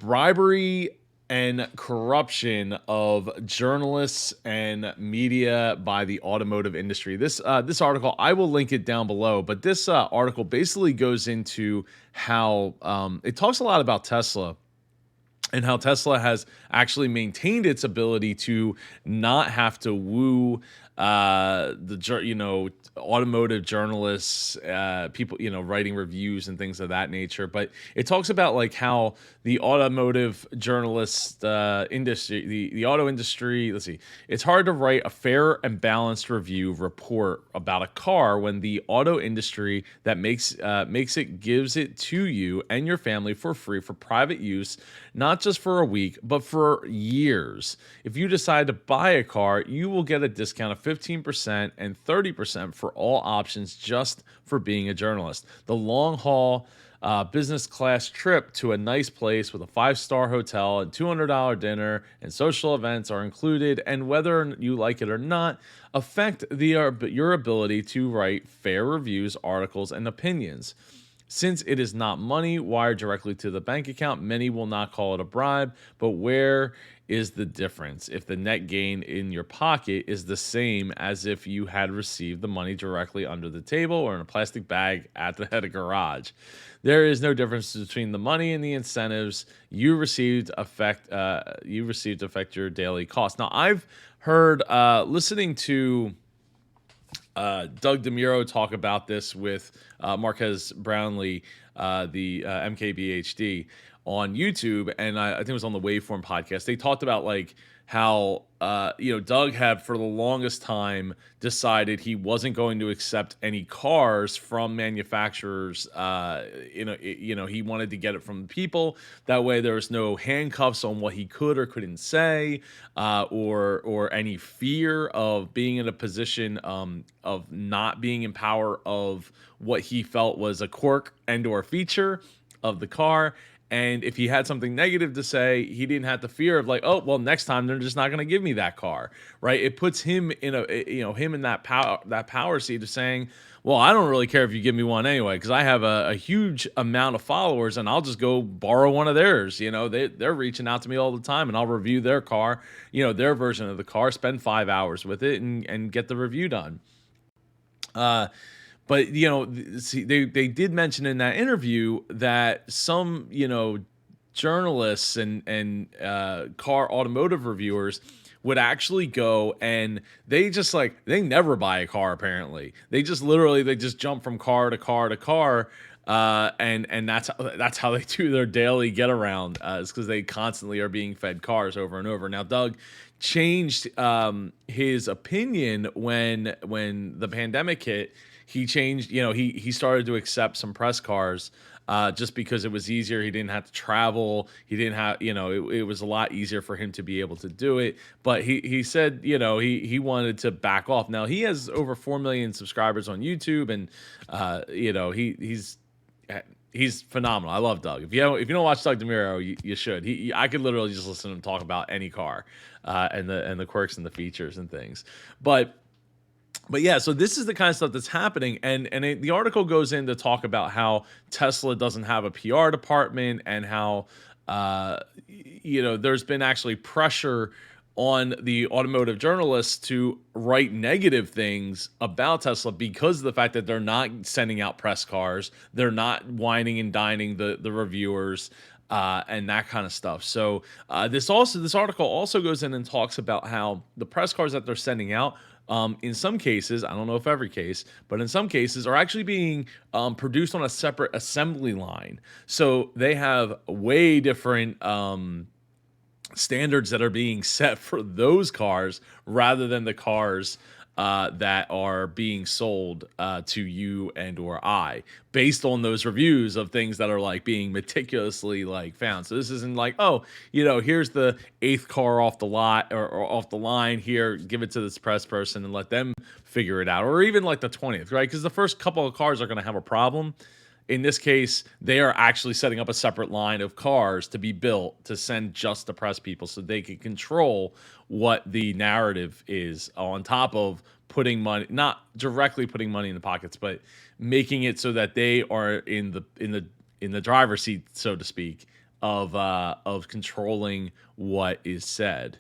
bribery and corruption of journalists and media by the automotive industry. This article, I will link it down below, but this article basically goes into how it talks a lot about Tesla and how Tesla has actually maintained its ability to not have to woo automotive journalists, people writing reviews and things of that nature. But it talks about like how the automotive journalist industry, the auto industry. Let's see, it's hard to write a fair and balanced review report about a car when the auto industry that makes it gives it to you and your family for free for private use, not just for a week, but for years. If you decide to buy a car, you will get a discount of 15% and 30% for all options just for being a journalist. The long haul business class trip to a nice place with a 5-star hotel and $200 dinner and social events are included, and whether you like it or not, affect your ability to write fair reviews, articles, and opinions. Since it is not money wired directly to the bank account, many will not call it a bribe, but where is the difference if the net gain in your pocket is the same as if you had received the money directly under the table or in a plastic bag at a garage? There is no difference between the money and the incentives you received to affect your daily cost. Now, I've heard listening to Doug DeMuro talk about this with Marquez Brownlee, the MKBHD on YouTube, and I think it was on the Waveform podcast. They talked about like how Doug had for the longest time decided he wasn't going to accept any cars from manufacturers. He wanted to get it from the people. That way, there was no handcuffs on what he could or couldn't say, or any fear of being in a position of not being in power of what he felt was a quirk and or feature of the car. And if he had something negative to say, he didn't have the fear of like, oh, well, next time they're just not going to give me that car, right? It puts him in that power seat of saying, well, I don't really care if you give me one anyway, because I have a huge amount of followers, and I'll just go borrow one of theirs. They're reaching out to me all the time, and I'll review their car, their version of the car, spend 5 hours with it, and get the review done. But see, they did mention in that interview that some journalists and car automotive reviewers would actually go and they never buy a car. Apparently, they just jump from car to car to car. And that's how they do their daily get around. Is because they constantly are being fed cars over and over. Now, Doug changed his opinion when the pandemic hit. He changed, he started to accept some press cars just because it was easier. He didn't have to travel. He didn't have, it was a lot easier for him to be able to do it. But he said, he wanted to back off. Now, he has over 4 million subscribers on YouTube, and he's phenomenal. I love Doug. If you don't watch Doug DeMuro, you should. I could literally just listen to him talk about any car and the quirks and the features and things. But yeah, so this is the kind of stuff that's happening, and the article goes in to talk about how Tesla doesn't have a PR department, and how there's been actually pressure on the automotive journalists to write negative things about Tesla because of the fact that they're not sending out press cars, they're not whining and dining the reviewers. And that kind of stuff. So this article also goes in and talks about how the press cars that they're sending out, in some cases, I don't know if every case, but in some cases are actually being produced on a separate assembly line. So they have way different standards that are being set for those cars rather than the cars that are being sold to you and or I, based on those reviews of things that are like being meticulously like found. So this isn't like, oh, here's the 8th car off the lot or off the line here, give it to this press person and let them figure it out, or even like the 20th, right? Because the first couple of cars are going to have a problem. In this case, they are actually setting up a separate line of cars to be built to send just the press people so they can control what the narrative is, on top of putting money, not directly putting money in the pockets, but making it so that they are in the driver's seat, so to speak, of controlling what is said.